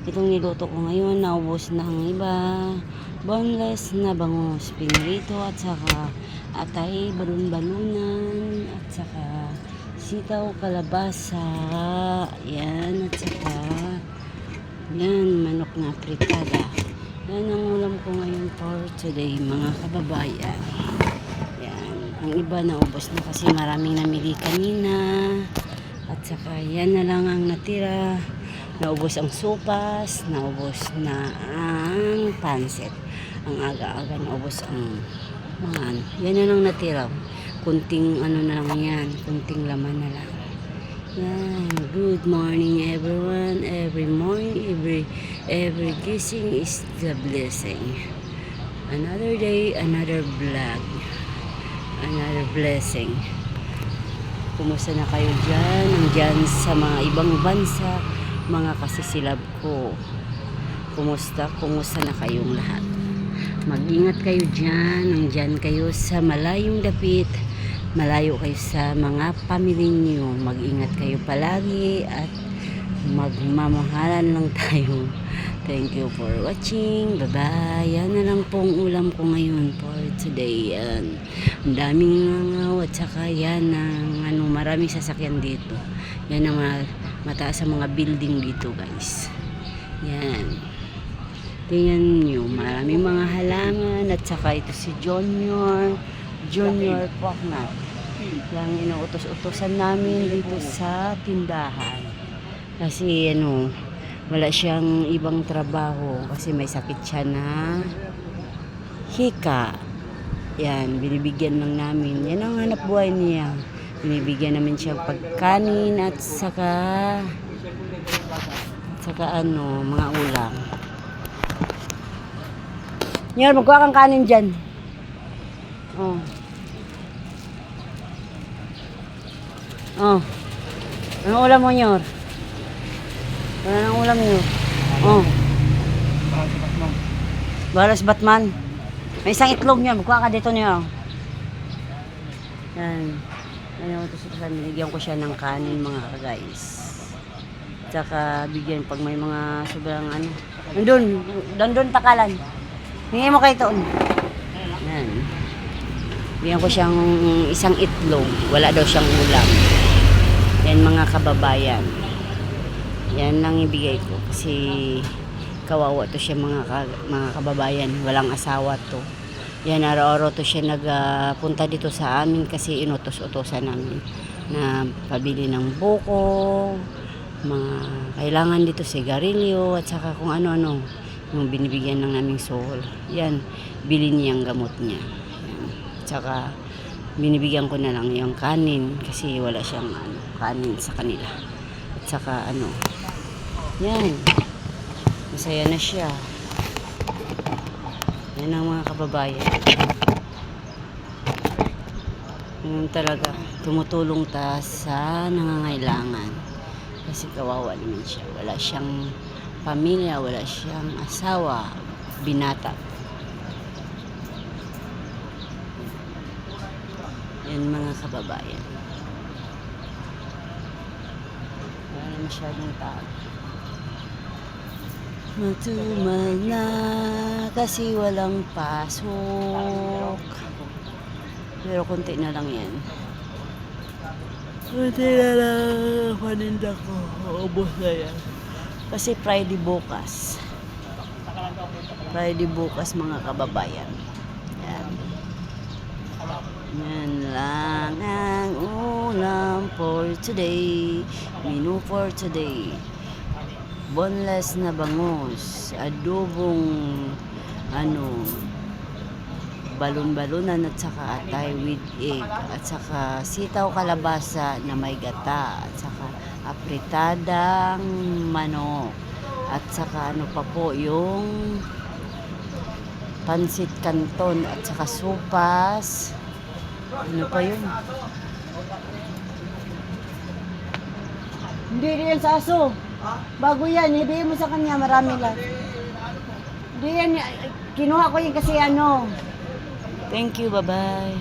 Itong niluto ko ngayon, naubos na ang iba. Boneless na bangus, pinirito at saka atay, balon-balunan at saka sitaw, kalabasa. Yan, at saka yan, manok na fritada. Yan ang ulam ko ngayon for today, mga kababayan. Yan, ang iba naubos na kasi maraming namili kanina. At saka yan na lang ang natira. Naubos ang sopas, naubos na ang pansit. Ang aga-aga naubos ang mga ano. Yan na lang natira. Kunting ano na lang yan, kunting laman na lang. Yan, good morning everyone. Every morning, every gising is the blessing. Another day, another vlog. Another blessing. Kumusta na kayo dyan? Nandyan sa mga ibang bansa, mga kasisilab ko. Kumusta na kayong lahat? Mag-ingat kayo dyan. Nandyan kayo sa malayong dapit. Malayo kayo sa mga pamilya nyo. Mag-ingat kayo palagi at magmamahalan lang tayo. Thank you for watching. Bye-bye. Yan na lang pong ulam ko ngayon for today. Yan. Ang daming nangaw at saka yan ang maraming sasakyan dito. Yan ang mataas sa mga building dito, guys. Yan. Tingnan nyo. Maraming mga halaman at saka ito si Junior Poknat. Yung inuutos-utosan namin dito sa tindahan. Kasi wala siyang ibang trabaho kasi may sakit siya na hika. Yan, binibigyan lang namin. Yan ang hanap buhay niya. Binibigyan namin siya pagkanin at saka mga ulam. Nyor, magkuha kang kanin dyan. Oh. Oh. Anong ulam mo, Nyor? Anong ulam nyo? Oh. Baras Batman. May isang itlog nyo. Magkuha ka dito nyo. Yan. Binigyan ko siya ng kanin, mga guys. Tsaka bigyan pag may mga sobrang Nandun takalan. Hingi mo kayo ito. Yan. Bigyan ko siyang isang itlog. Wala daw siyang ulam. Yan, mga kababayan. Yan lang ibigay ko kasi kawawa to siya, mga kababayan. Walang asawa to. Yan, araw-araw to siya nagpunta dito sa amin kasi inutos-utosan namin na pabili ng buko, mga kailangan dito, sigarilyo at saka kung ano-ano yung binibigyan ng naming soul. Yan, bilhin niya ang gamot niya. Yan. At saka binibigyan ko na lang yung kanin kasi wala siyang kanin sa kanila. At saka yan, masaya na siya. Yan ang mga kababayan. Yan talaga, tumutulong ta sa nangangailangan kasi kawawa naman siya. Wala siyang pamilya, wala siyang asawa, binata. Yan, mga kababayan. Wala masyadong tao. Matumal na kasi walang pasok. Pero konti na lang yan. Konti na lang paninda ko. Ubos na yan. Kasi Friday bukas. Friday bukas, mga kababayan. Yan. Yan lang ang ulam for today. Menu for today. Boneless na bangus, adobong balon-balunan at saka atay with egg, at saka sitaw kalabasa na may gata, at saka apritadang manok, at saka pa po yung pansit canton, at saka sopas. Ano pa yun? Hindi rin sa aso. Bago yan, ibigay mo sa kanya, marami lang. Hindi yan, kinuha ko yun kasi Thank you, bye-bye.